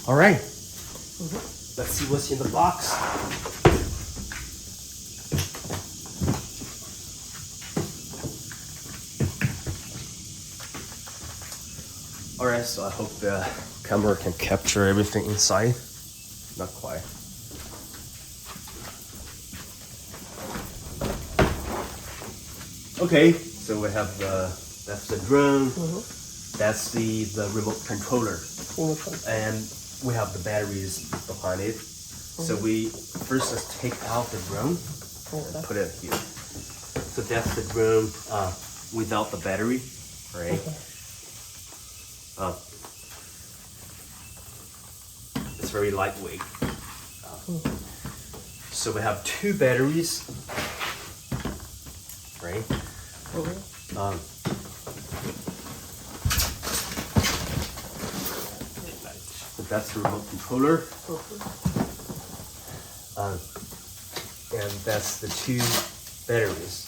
All right. Let's see what's in the box. All right, so I hope the camera can capture everything inside. Not quite. Okay, so we have that's the drone. That's the remote controller, and we have the batteries behind it. So we first let's take out the drone and put it here. So that's the drone without the battery, right? It's very lightweight. So we have two batteries, right? So that's the remote controller. And that's the two batteries.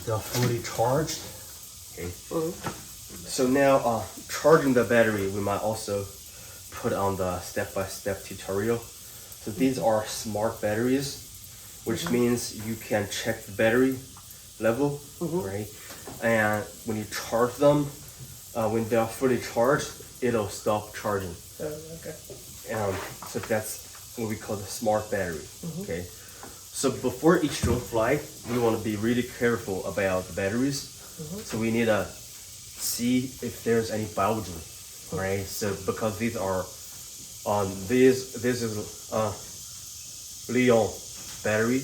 They're fully charged. Okay. So now charging the battery, we might also put on the step-by-step tutorial. So these are smart batteries, which means you can check the battery level, right? And when you charge them, when they're fully charged, it'll stop charging. So that's what we call the smart battery. Okay. So before each drone flight, we want to be really careful about the batteries. So we need to see if there's any bulging, right? So because these are this is Leon battery.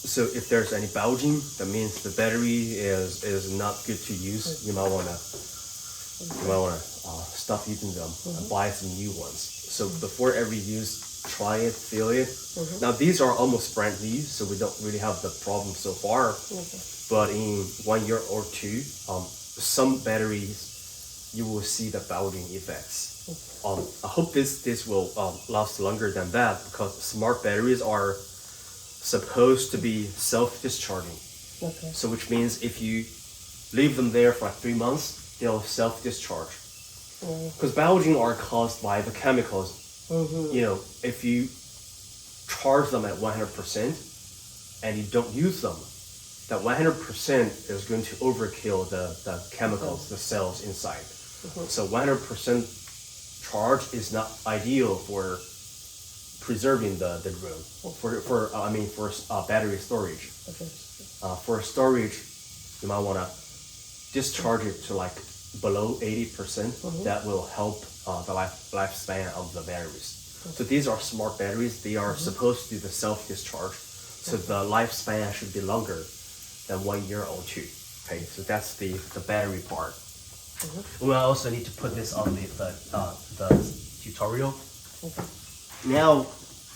So if there's any bulging, that means the battery is not good to use. You might wanna stop using them and buy some new ones. So before every use, try it, feel it. Now these are almost brand new, so we don't really have the problem so far. But in 1 year or two, some batteries you will see the bulging effects. I hope this will last longer than that, because smart batteries are supposed to be self-discharging. So which means if you leave them there for like 3 months, they'll self-discharge. Because bulging are caused by the chemicals. You know, if you charge them at 100% and you don't use them, that 100% is going to overkill the chemicals, the cells inside. So 100% charge is not ideal for preserving the drone. For battery storage. For storage, you might want to discharge it to like below 80%. That will help the lifespan of the batteries. So these are smart batteries. They are supposed to do the self-discharge. So the lifespan should be longer than 1 year or two. Okay, so that's the battery part. We also need to put this on the tutorial. Now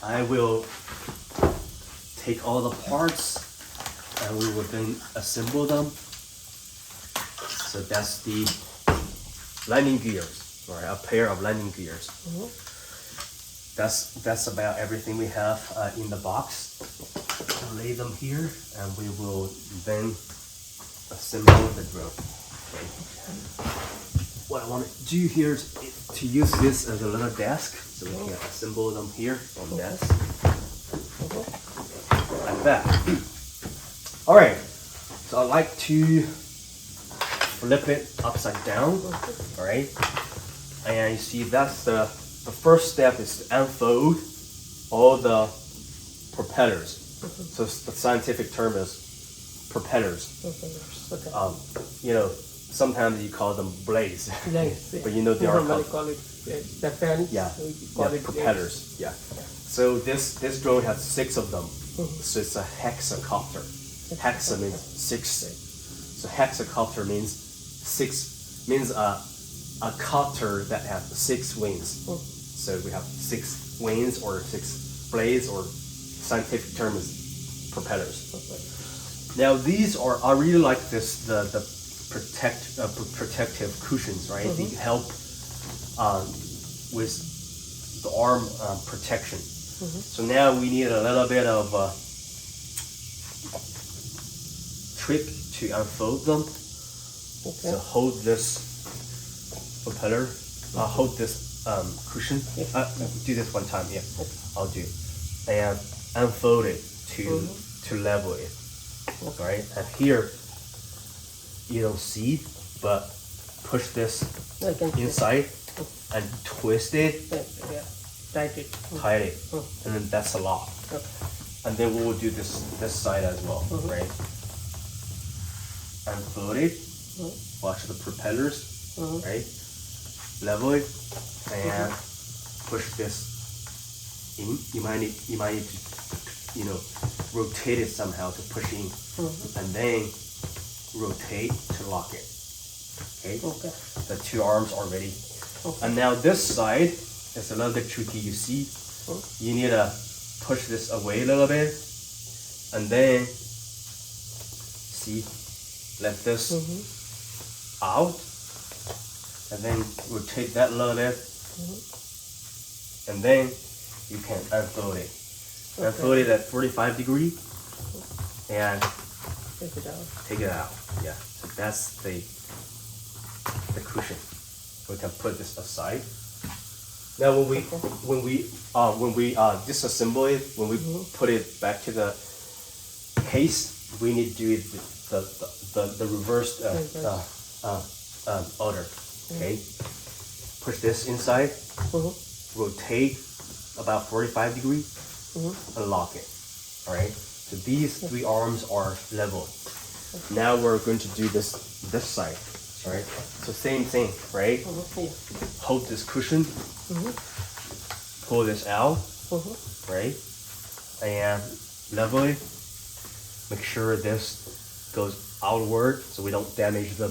I will take all the parts and we will then assemble them. So that's the landing gears, or a pair of landing gears. That's about everything we have in the box. I'll lay them here and we will then assemble the drone. Okay. What I want to do here is to use this as a little desk, so we can assemble them here on desk. Like that. All right, so I like to flip it upside down, all right? And you see that's the first step is to unfold all the propellers. So the scientific term is propellers. You know, sometimes you call them blades, but you know they are called, call it the fans. propellers. Yeah. So this drone has 6 of them. So it's a hexacopter. Hexa means 6. So hexacopter means 6 means a copter that has 6 wings. So we have 6 wings or 6 blades, or scientific term is propellers. Now these are, I really like this, the protective cushions, right? They help with the arm protection. So now we need a little bit of trick to unfold them. Okay. So hold this propeller, hold this cushion. Do this one time, yeah. I'll do. And unfold it to level it. Right? And here you don't see, but push this inside and twist it. Yeah. Tight it. Tight it. And then that's a lock. Okay. And then we will do this side as well, right? Unfold it. Watch the propellers, right? Level it and push this in. You might need to, rotate it somehow to push in, and then rotate to lock it. Okay. Okay. The two arms are ready. And now this side is a little bit tricky. You see, you need to push this away a little bit, and then see, let this out, and then rotate that a little bit, and then you can unfold it. Unfold it at 45 degrees, and Take it out. take it out. Yeah, so that's the cushion. We can put this aside. Now when we disassemble it, when we put it back to the case, we need to do it the reverse order. Okay, push this inside, rotate about 45 degrees, and lock it. All right. So these three arms are leveled. Now we're going to do this side. All right. So same thing, right? Hold this cushion, pull this out, right? And level it. Make sure this goes outward so we don't damage the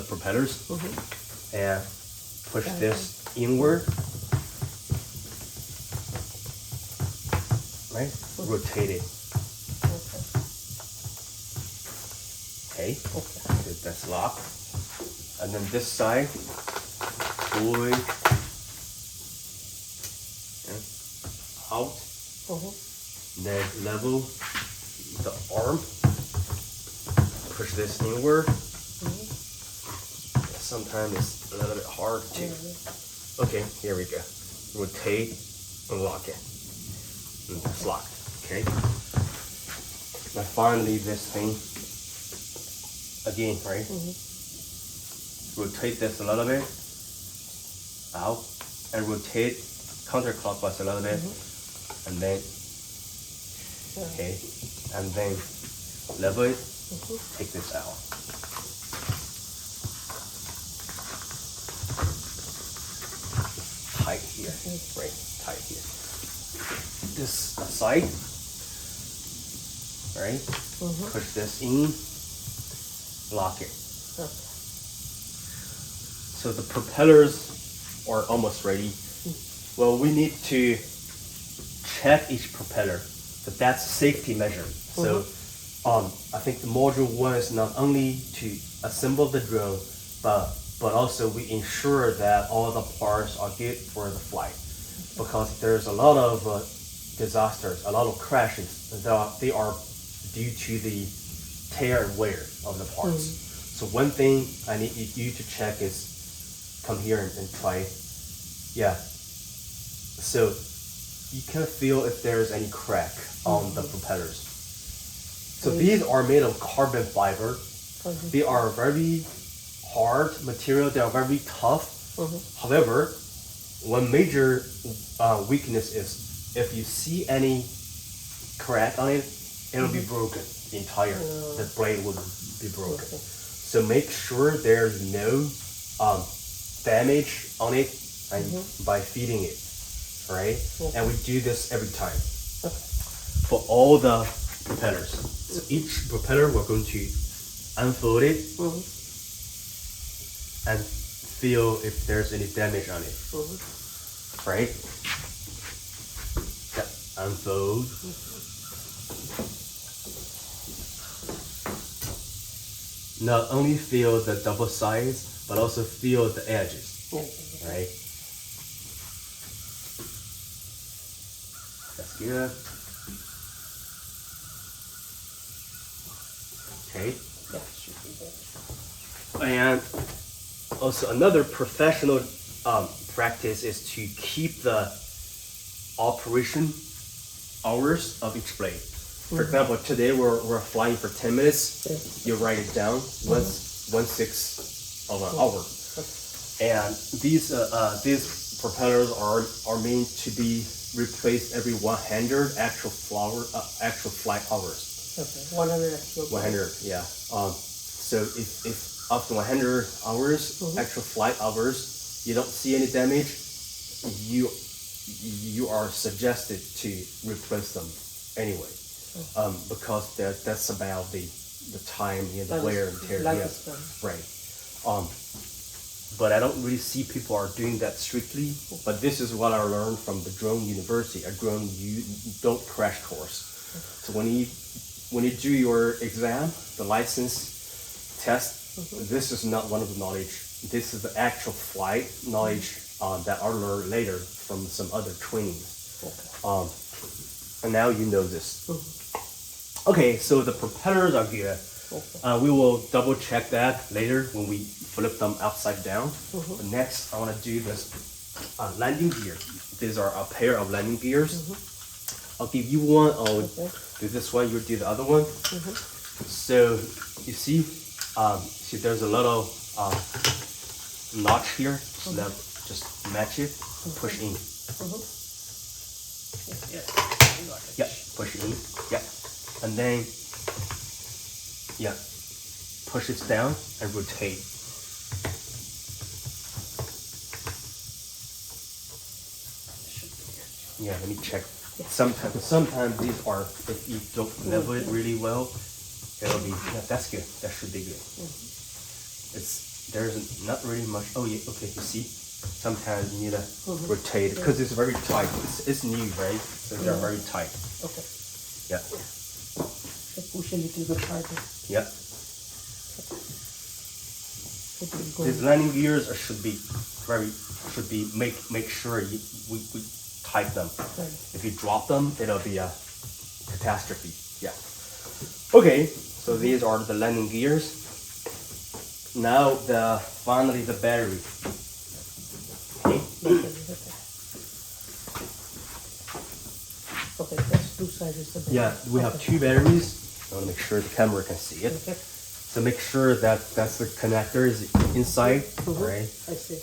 propellers. And push this inward. Right? Rotate it. Okay. That's locked. And then this side, pull it out. Then level the arm. Push this inward. Sometimes it's a little bit hard to. Okay, here we go. Rotate and lock it. And it's locked. Okay. Now finally this thing again, right? Rotate this a little bit out and rotate counterclockwise a little bit, and then okay, and then level it. Take this out. Tight here, right? Tight here. This aside, right? Push this in, lock it. So the propellers are almost ready. Well, we need to check each propeller, but that's a safety measure. So I think the module one is not only to assemble the drone, but also we ensure that all the parts are good for the flight, because there's a lot of disasters, a lot of crashes. They are due to the tear and wear of the parts. So one thing I need you to check is, come here and try it. Yeah. So you can feel if there's any crack on the propellers. So these are made of carbon fiber. They are very hard material. They are very tough. However, one major weakness is if you see any crack on it, it'll be broken. The entire the blade will be broken. So make sure there's no damage on it by feeding it, right? And we do this every time for all the propellers. So each propeller we're going to unfold it and feel if there's any damage on it, right? Yeah. Unfold. Not only feel the double sides, but also feel the edges, right? That's good. Okay, Yeah, should be good. And also another professional practice is to keep the operation hours of each blade. For example, today we're flying for 10 minutes. You write it down, 1/6 of an hour. And these propellers are meant to be replaced every 100 actual flight hours. Okay, 100 actual. 100, yeah. So if after 100 hours, actual flight hours, you don't see any damage, you are suggested to replace them anyway, because that's about the time and the wear and tear. Yeah, right. But I don't really see people are doing that strictly. But this is what I learned from the drone university. A drone you don't crash course. So when you do your exam, the license test, this is not one of the knowledge. This is the actual flight knowledge that I learned later from some other trainings. And now you know this. Okay, so the propellers are good. We will double check that later when we flip them upside down. But next, I want to do this landing gear. These are a pair of landing gears. I'll give you one. I'll do this one. You do the other one. So you see, there's a little notch here. So now just match it and push in. Yeah, push in. Yeah, and then push it down and rotate. Yeah, let me check. Sometimes these are, if you don't level it really well, it'll be, that's good. That should be good. There's not really much. Oh yeah, okay, you see? Sometimes you need to rotate it because it's very tight. It's new, right? So they're very tight. Okay. Yeah. So push a little bit harder. Yeah. These landing gears make sure we tight them. If you drop them, it'll be a catastrophe. Yeah. Okay, so these are the landing gears. Now finally the battery. Okay, that's two sides of the battery. Yeah, we have two batteries. I want to make sure the camera can see it. Okay. So make sure that that's the connector is inside, right? I see.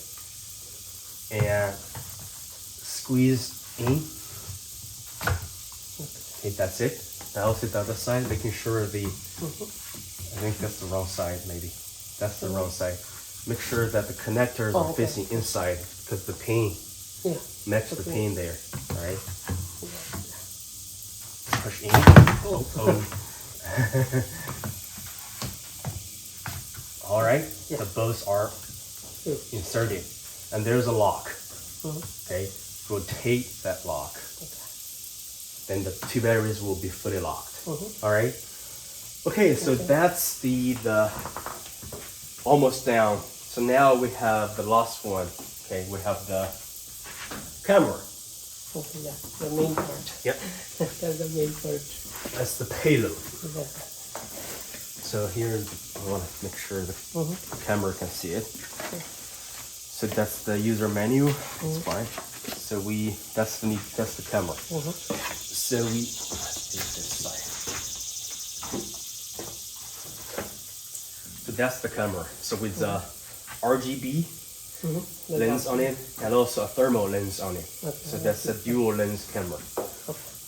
And squeeze in. Okay, that's it. Now also the other side, making sure I think that's the wrong side, maybe. That's the wrong side. Make sure that the connectors are facing inside because the pin match the pin there, right? Push in. All right, the both are inserted, and there's a lock. Okay, rotate that lock. Then the two batteries will be fully locked. All right. Okay, so that's the almost down. So now we have the last one. Okay, we have the camera. Okay, yeah, the main part. Yep. That's the main part. That's the payload. Yeah. So here, I want to make sure the camera can see it. So that's the user menu. It's fine. So that's the camera. So let's do this side. So that's the camera. So with the RGB lens on it and also a thermal lens on it. So that's a dual lens camera,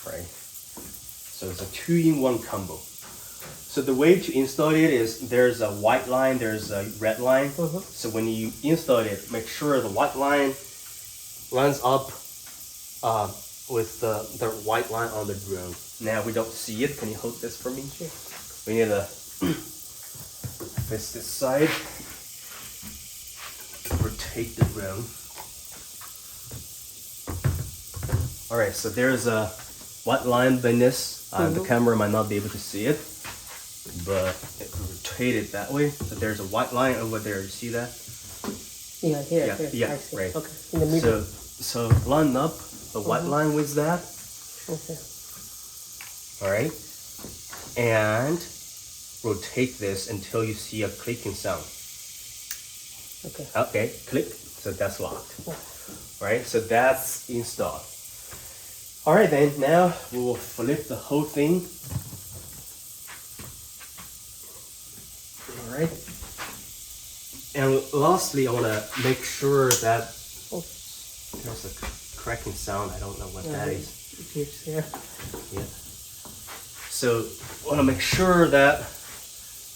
right? So it's a 2-in-1 combo. So the way to install it is there's a white line, there's a red line. So when you install it, make sure the white line lines up with the white line on the drone. Now we don't see it. Can you hold this for me? Sure. We need to face this side. Rotate the drone. All right, so there's a white line beneath this. The camera might not be able to see it, but it rotated that way. So there's a white line over there. You see that? Yeah, here. Yeah, I see. right. Okay, in the middle. So line up the white line with that. Okay. All right, and rotate this until you see a clicking sound. Okay. Okay, click. So that's locked. Right, so that's installed. All right, then now we will flip the whole thing. All right. And lastly, I want to make sure that there's a cracking sound. I don't know what that is. It's here. Yeah. So I want to make sure that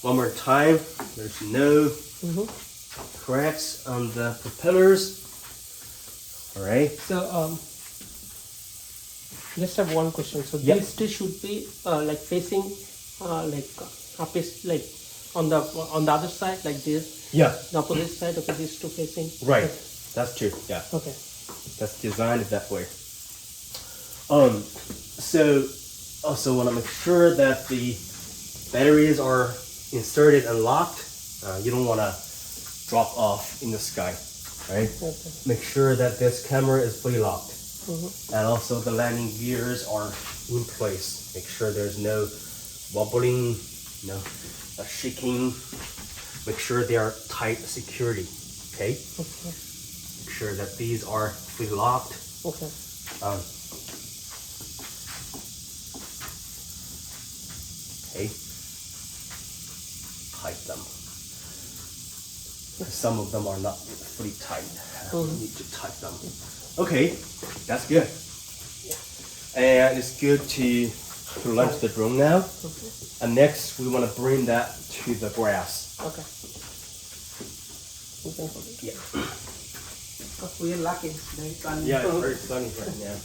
one more time there's no cracks on the propellers. All right. So just have one question. So Yeah. this still should be like facing like on the other side like this. Yeah. The opposite side. Okay, these two facing. Right. Okay. That's true. Yeah. Okay. That's designed that way. So also want to make sure that the batteries are inserted and locked. You don't want to drop off in the sky, right? Okay. Make sure that this camera is fully locked. And also the landing gears are in place. Make sure there's no wobbling, no shaking. Make sure they are tight securely, okay? Okay. Make sure that these are fully locked. Okay. Okay. Tight them. Some of them are not fully tight. You need to tighten them. Okay, that's good. And it's good to launch the drone now. And next, we want to bring that to the grass. Okay. You can hold it. Yeah. We are lucky. Very sunny. Yeah, it's very sunny right now.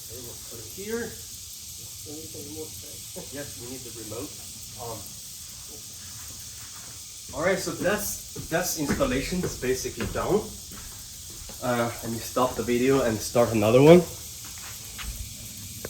Okay, we'll put it here. Yes, we need the remote. All right, so that's installation. It's basically done. Let me stop the video and start another one.